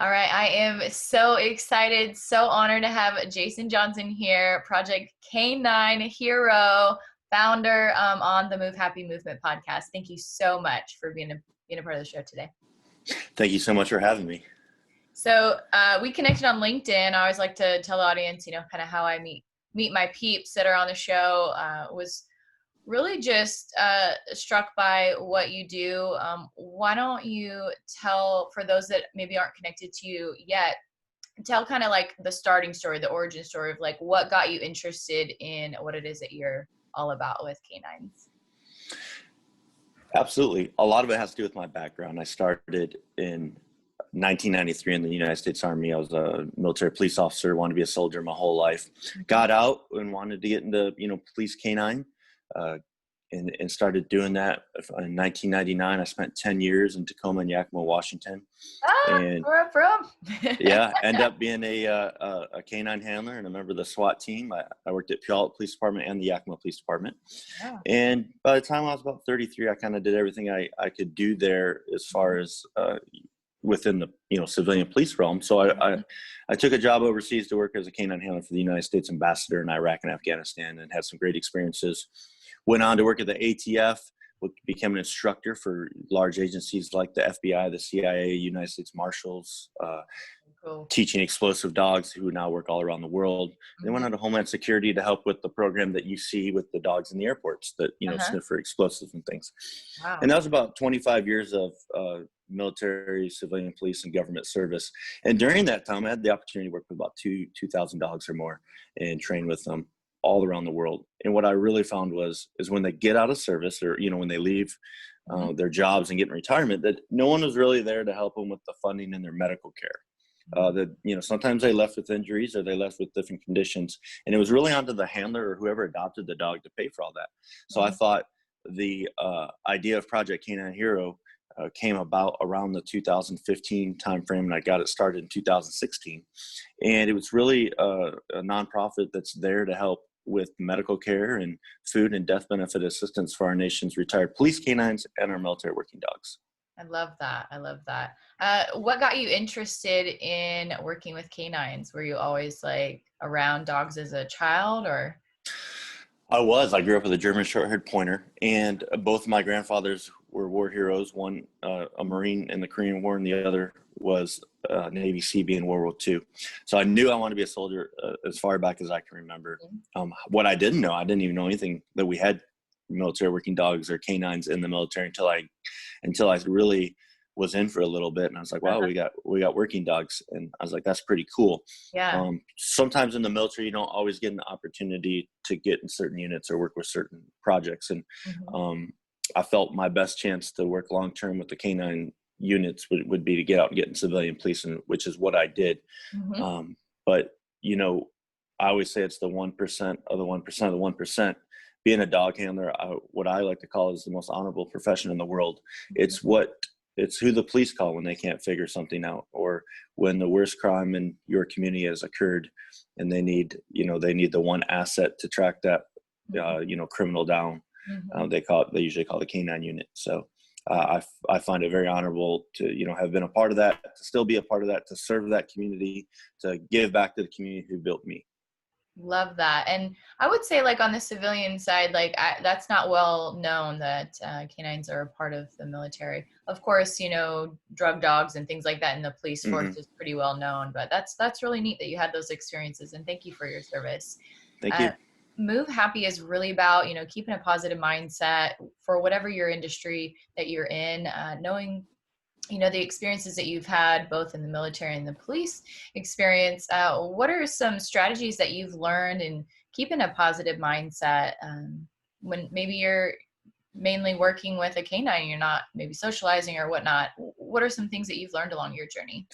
All right, I am so excited, so honored to have Jason Johnson here, Project K-9 hero, founder on the Move Happy Movement podcast. Thank you so much for being a part of the show today. Thank you so much for having me. So we connected on LinkedIn. I always like to tell the audience, kind of how I meet my peeps that are on the show. Was really just struck by what you do. Why don't you tell, for those that maybe aren't connected to you yet, tell kind of like the starting story, the origin story of like what got you interested in what it is that you're all about with canines. Absolutely. A lot of it has to do with my background. I started in 1993 in the United States Army. I was a military police officer, wanted to be a soldier my whole life. Got out and wanted to get into, police canine, and started doing that in 1999. I spent 10 years in Tacoma and Yakima, Washington. And where I'm from. yeah, ended up being a canine handler and a member of the SWAT team. I worked at Puyallup Police Department and the Yakima Police Department. Yeah. And by the time I was about 33, I kind of did everything I could do there as far as within the civilian police realm. So I took a job overseas to work as a canine handler for the United States ambassador in Iraq and Afghanistan, and had some great experiences. Went on to work at the ATF, became an instructor for large agencies like the FBI, the CIA, United States Marshals, Cool. teaching explosive dogs who now work all around the world. They went on to Homeland Security to help with the program that you see with the dogs in the airports that, sniff for explosives and things. Wow. And that was about 25 years of military, civilian, police, and government service. And during that time, I had the opportunity to work with about 2,000 dogs or more and train with them all around the world. And what I really found is when they get out of service, or when they leave their jobs and get in retirement, that no one was really there to help them with the funding and their medical care. That sometimes they left with injuries or they left with different conditions, and it was really onto the handler or whoever adopted the dog to pay for all that. So I thought the idea of Project K-9 Hero came about around the 2015 timeframe, and I got it started in 2016. And it was really a nonprofit that's there to help with medical care and food and death benefit assistance for our nation's retired police canines and our military working dogs. I love that. What got you interested in working with canines? Were you always like around dogs as a child, or? I grew up with a German short-haired pointer, and both of my grandfathers were war heroes. One, a Marine in the Korean War, and the other was Navy Seabee in World War II. So I knew I wanted to be a soldier as far back as I can remember. What I didn't know, I didn't even know anything that we had military working dogs or canines in the military until I really was in for a little bit, and I was like, wow, we got working dogs, and I was like, that's pretty cool. Yeah. Sometimes in the military you don't always get an opportunity to get in certain units or work with certain projects, and I felt my best chance to work long term with the canine units would be to get out and get in civilian policing, which is what I did. But I always say it's the 1% of the 1% of the 1%. Being a dog handler, what I like to call is the most honorable profession in the world. It's who the police call when they can't figure something out, or when the worst crime in your community has occurred and they need the one asset to track that, criminal down. They usually call the K-9 unit. So I find it very honorable to, have been a part of that, to still be a part of that, to serve that community, to give back to the community who built me. Love that. And I would say, like, on the civilian side, that's not well known that canines are a part of the military. Of course, drug dogs and things like that in the police force is pretty well known, but that's really neat that you had those experiences, and thank you for your service. Thank you. Move Happy is really about, keeping a positive mindset for whatever your industry that you're in, knowing the experiences that you've had both in the military and the police experience. What are some strategies that you've learned in keeping a positive mindset when maybe you're mainly working with a canine, you're not maybe socializing or whatnot? What are some things that you've learned along your journey?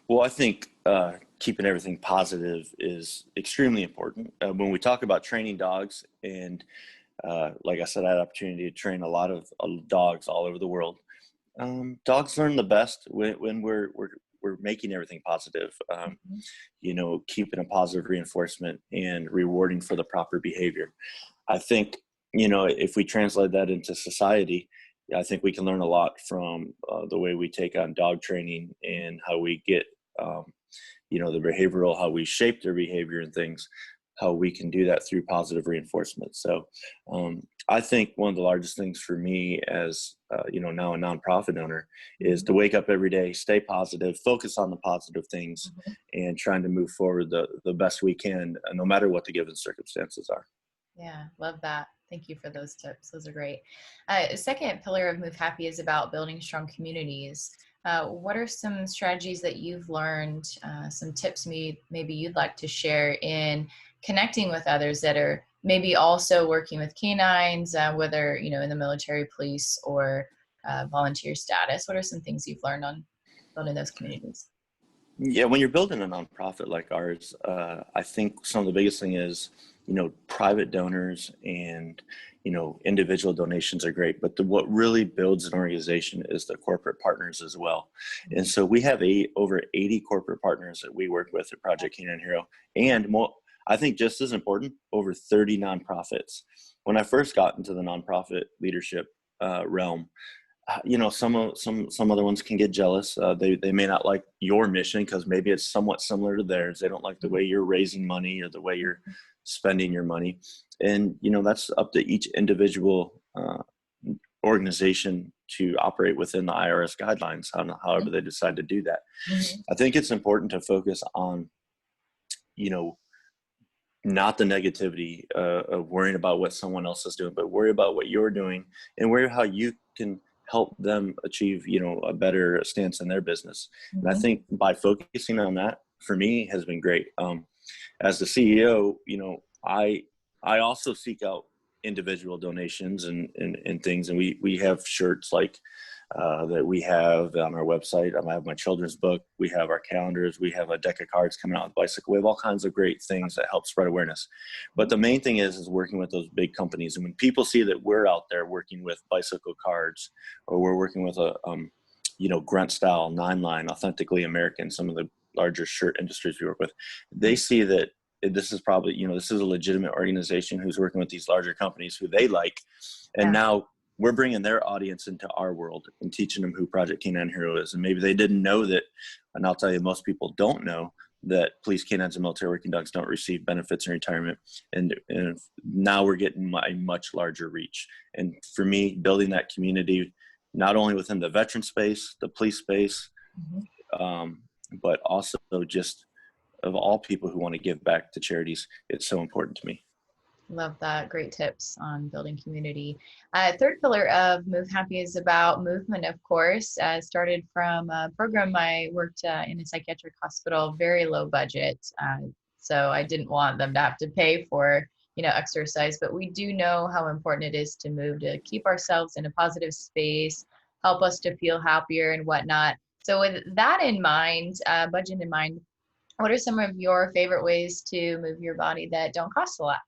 Well, I think keeping everything positive is extremely important. When we talk about training dogs, and like I said, I had the opportunity to train a lot of dogs all over the world. Dogs learn the best when we're making everything positive, keeping a positive reinforcement and rewarding for the proper behavior. I think, if we translate that into society, I think we can learn a lot from the way we take on dog training and how we get the behavioral, how we shape their behavior and things, how we can do that through positive reinforcement. So I think one of the largest things for me as, now a nonprofit owner is to wake up every day, stay positive, focus on the positive things, and trying to move forward the best we can, no matter what the given circumstances are. Yeah, love that. Thank you for those tips. Those are great. Second pillar of Move Happy is about building strong communities. What are some strategies that you've learned, some tips maybe you'd like to share in connecting with others that are maybe also working with K-9s, whether, in the military, police, or volunteer status? What are some things you've learned on building those communities? Yeah, when you're building a nonprofit like ours, I think some of the biggest thing is, private donors and, individual donations are great, but what really builds an organization is the corporate partners as well. And so we have over 80 corporate partners that we work with at Project K-9 Hero, and I think just as important, over 30 nonprofits. When I first got into the nonprofit leadership realm, some other ones can get jealous. They may not like your mission because maybe it's somewhat similar to theirs. They don't like the way you're raising money or the way you're spending your money. And, that's up to each individual organization to operate within the IRS guidelines, however they decide to do that. I think it's important to focus on, not the negativity of worrying about what someone else is doing, but worry about what you're doing and worry how you can help them achieve, a better stance in their business. And I think by focusing on that, for me, has been great. As the CEO, I also seek out individual donations and things. And we have shirts like that we have on our website. I have my children's book. We have our calendars. We have a deck of cards coming out with bicycle. We have all kinds of great things that help spread awareness. But the main thing is working with those big companies. And when people see that we're out there working with bicycle cards, or we're working with a, grunt style, 9-line, authentically American, some of the larger shirt industries we work with, they see that this is probably, this is a legitimate organization who's working with these larger companies who they like. And now we're bringing their audience into our world and teaching them who Project K-9 Hero is. And maybe they didn't know that. And I'll tell you, most people don't know that police, canines, and military working dogs don't receive benefits in retirement. And now we're getting a much larger reach. And for me, building that community, not only within the veteran space, the police space, but also just of all people who want to give back to charities, it's so important to me. Love that. Great tips on building community. Third pillar of Move Happy is about movement, of course. Started from a program I worked in a psychiatric hospital, very low budget. So I didn't want them to have to pay for, exercise, but we do know how important it is to move, to keep ourselves in a positive space, help us to feel happier and whatnot. So with that in mind, budget in mind, what are some of your favorite ways to move your body that don't cost a lot?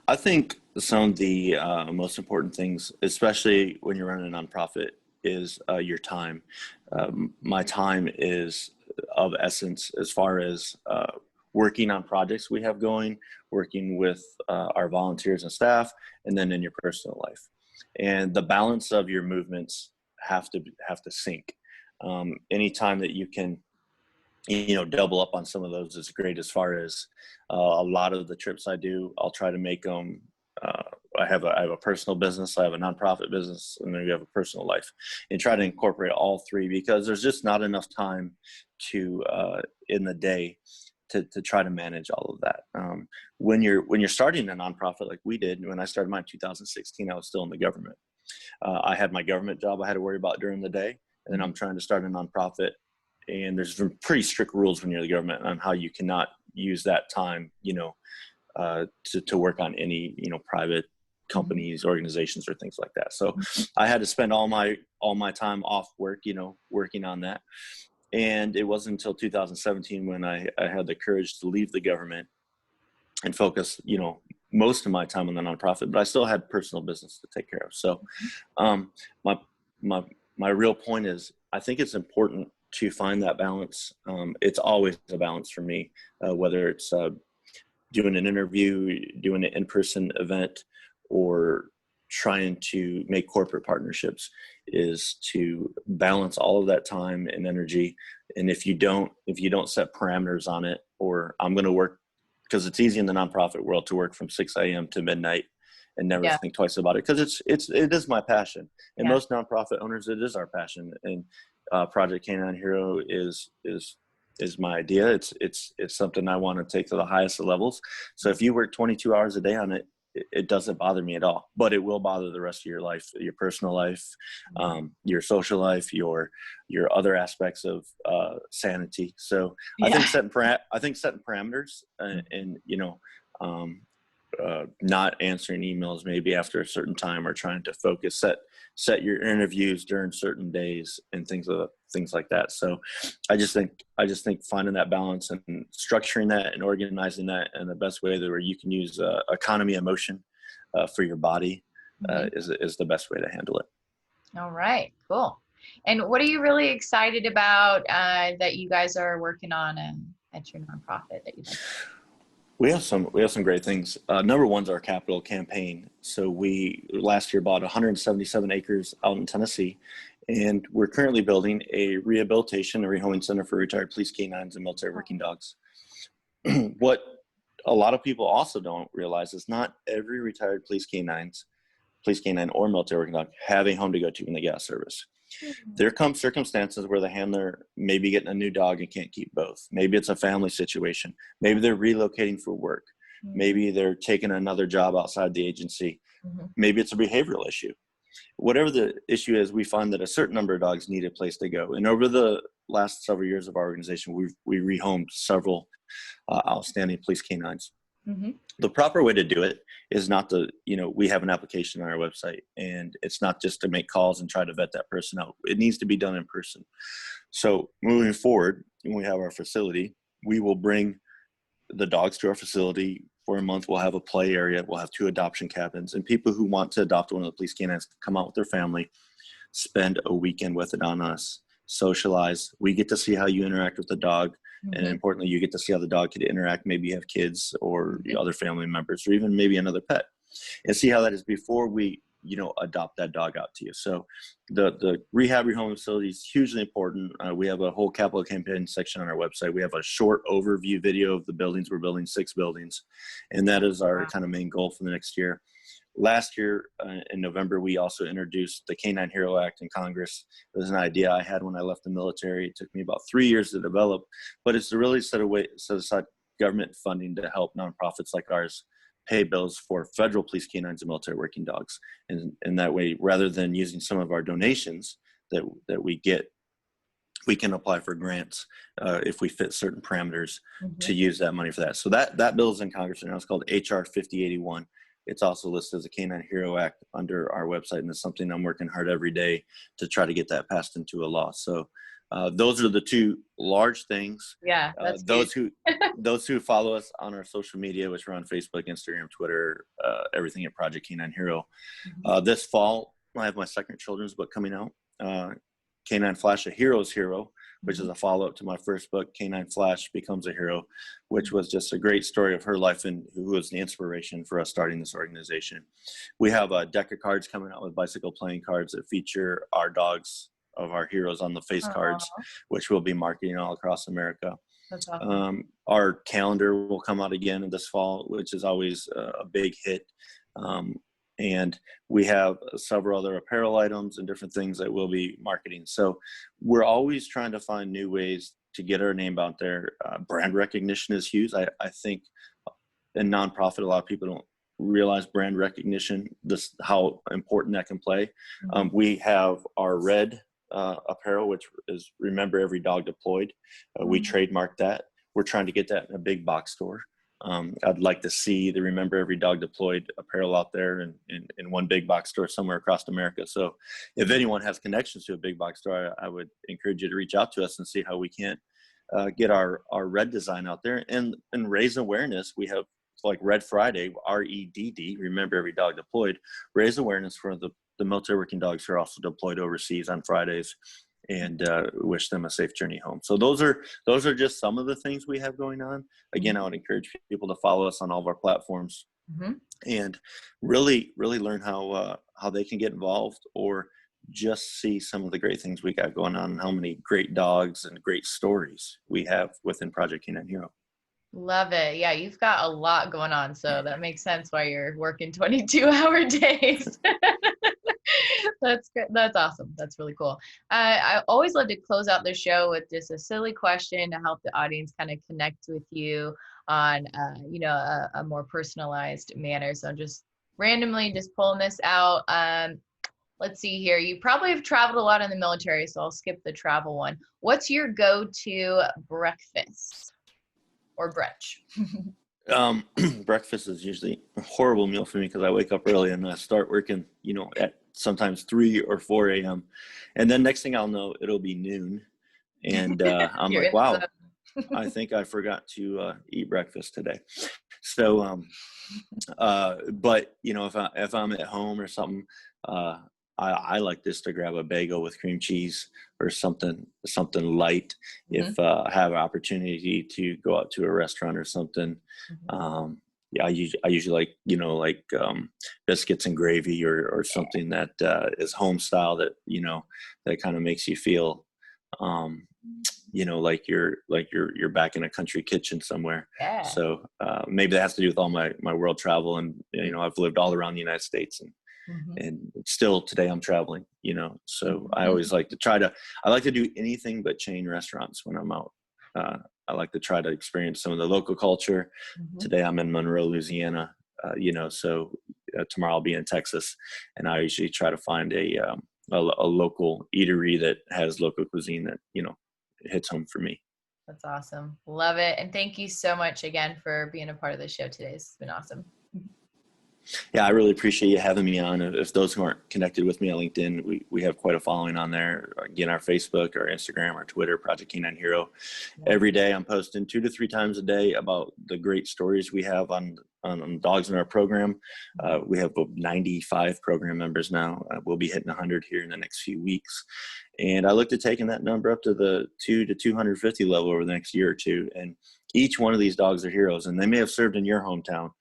I think some of the most important things, especially when you're running a nonprofit, is your time. My time is of essence as far as working on projects we have going, working with our volunteers and staff, and then in your personal life. And the balance of your movements have to sync. Anytime that you can double up on some of those is great. As far as a lot of the trips I do, I'll try to make them. I have a personal business, I have a nonprofit business, and then you have a personal life, and try to incorporate all three, because there's just not enough time to in the day to try to manage all of that. When you're starting a nonprofit like we did, when I started mine in 2016, I was still in the government. I had my government job I had to worry about during the day, and then I'm trying to start a nonprofit. And there's some pretty strict rules when you're the government on how you cannot use that time, to work on any, private companies, organizations, or things like that. So I had to spend all my time off work, working on that. And it wasn't until 2017 when I had the courage to leave the government and focus, most of my time on the nonprofit, but I still had personal business to take care of. So my real point is, I think it's important to find that balance. It's always a balance for me, whether it's doing an interview, doing an in-person event, or trying to make corporate partnerships is to balance all of that time and energy. And if you don't set parameters on it, or I'm going to work, because it's easy in the nonprofit world to work from 6 a.m. to midnight and never Yeah. think twice about it, because it is my passion, and Yeah. most nonprofit owners, it is our passion. And Project K-9 Hero is my idea. It's something I want to take to the highest of levels. So if you work 22 hours a day on it, it doesn't bother me at all, but it will bother the rest of your life, your personal life, your social life, your other aspects of sanity. So Yeah. I think setting parameters and not answering emails maybe after a certain time, or trying to focus, set your interviews during certain days and things like that. So I just think finding that balance and structuring that and organizing that in the best way that where you can use economy of motion for your body is the best way to handle it. All right, cool. And what are you really excited about that you guys are working on at your nonprofit that you'd like? We have some great things. Number one's our capital campaign. So we last year bought 177 acres out in Tennessee, and we're currently building a rehabilitation and rehoming center for retired police canines and military working dogs. What a lot of people also don't realize is not every retired police canine or military working dog have a home to go to when they get out of service. There come circumstances where the handler may be getting a new dog and can't keep both. Maybe it's a family situation. Maybe they're relocating for work. Maybe they're taking another job outside the agency. Maybe it's a behavioral issue. Whatever the issue is, we find that a certain number of dogs need a place to go. And over the last several years of our organization, we rehomed several outstanding police canines. The proper way to do it is not to, we have an application on our website, and it's not just to make calls and try to vet that person out. It needs to be done in person. So moving forward, when we have our facility, we will bring the dogs to our facility for a month. We'll have a play area. We'll have 2 adoption cabins, and people who want to adopt one of the police canines come out with their family, spend a weekend with it on us, socialize. We get to see how you interact with the dog. And importantly, you get to see how the dog could interact. Maybe you have kids or other family members, or even maybe another pet, and see how that is before we, adopt that dog out to you. So the rehab rehome facility is hugely important. We have a whole capital campaign section on our website. We have a short overview video of the buildings. We're building 6 buildings, and that is our kind of main goal for the next year. Last year in November, we also introduced the K-9 Hero Act in Congress. It was an idea I had when I left the military. It took me about 3 years to develop, but it's to really set aside government funding to help nonprofits like ours pay bills for federal police canines and military working dogs. And that way, rather than using some of our donations that we get, we can apply for grants if we fit certain parameters to use that money for that. So that bill is in Congress right now. It's called HR 5081. It's also listed as a K-9 Hero Act under our website, and it's something I'm working hard every day to try to get that passed into a law. So those are the 2 large things. Yeah, that's those who follow us on our social media, which we're on Facebook, Instagram, Twitter, everything at Project K-9 Hero. This fall, I have my second children's book coming out, K-9 Flash, A Hero's Hero, which is a follow-up to my first book, K-9 Flash Becomes a Hero, which was just a great story of her life and who was the inspiration for us starting this organization. We have a deck of cards coming out with bicycle playing cards that feature our dogs of our heroes on the face cards, which we'll be marketing all across America. That's awesome. Our calendar will come out again in this fall, which is always a big hit. And we have several other apparel items and different things that we'll be marketing. So we're always trying to find new ways to get our name out there. Brand recognition is huge. I think in nonprofit, a lot of people don't realize brand recognition, how important that can play. We have our red apparel, which is Remember Every Dog Deployed. We trademarked that. We're trying to get that in a big box store. I'd like to see the Remember Every Dog Deployed apparel out there in one big box store somewhere across America. So if anyone has connections to a big box store, I would encourage you to reach out to us and see how we can get our red design out there and raise awareness. We have like Red Friday, REDD, Remember Every Dog Deployed, raise awareness for the military working dogs who are also deployed overseas on Fridays, and wish them a safe journey home. So those are just some of the things we have going on. Again, I would encourage people to follow us on all of our platforms. Mhm. and really learn how they can get involved, or just see some of the great things we got going on, and how many great dogs and great stories we have within Project K-9 Hero. Love it. Yeah, you've got a lot going on, so that makes sense why you're working 22-hour days. That's good. That's awesome. That's really cool. I always love to close out the show with just a silly question to help the audience kind of connect with you on, a more personalized manner. So I'm just randomly just pulling this out. Let's see here. You probably have traveled a lot in the military, so I'll skip the travel one. What's your go-to breakfast or brunch? Breakfast is usually a horrible meal for me because I wake up early and I start working, at sometimes 3 or 4 a.m. And then next thing I'll know, it'll be noon. And I'm You're like, in the wow, zone. I think I forgot to eat breakfast today. So, but if I'm at home or something, uh, I like this to grab a bagel with cream cheese or something light. Mhm, If I have an opportunity to go out to a restaurant or something, mhm. um, yeah, I usually like biscuits and gravy, or something that is home style, that kind of makes you feel um, like you're back in a country kitchen somewhere. Yeah. So maybe that has to do with all my world travel, and I've lived all around the United States, Mhm. and still today I'm traveling. So I always like to I like to do anything but chain restaurants when I'm out. uh, I like to try to experience some of the local culture. Mhm. Today I'm in Monroe, Louisiana. So tomorrow I'll be in Texas, and I usually try to find a local eatery that has local cuisine that hits home for me. That's awesome. Love it. And thank you so much again for being a part of the show today. It's been awesome. Yeah, I really appreciate you having me on. If those who aren't connected with me on LinkedIn, we have quite a following on there. Again, our Facebook, our Instagram, our Twitter, Project K-9 Hero. Yeah. Every day I'm posting 2 to 3 times a day about the great stories we have on dogs in our program. Mhm. We have about 95 program members now. We'll be hitting 100 here in the next few weeks. And I look to taking that number up to the 2 to 250 level over the next year or two. And each one of these dogs are heroes, and they may have served in your hometown.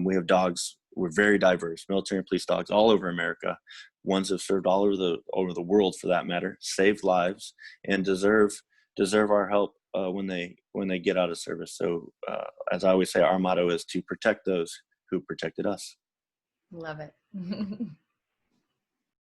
We have dogs. We're very diverse, military and police dogs all over America. Ones have served all over the world, for that matter, saved lives, and deserve our help when they get out of service. So, as I always say, our motto is to protect those who protected us. Love it.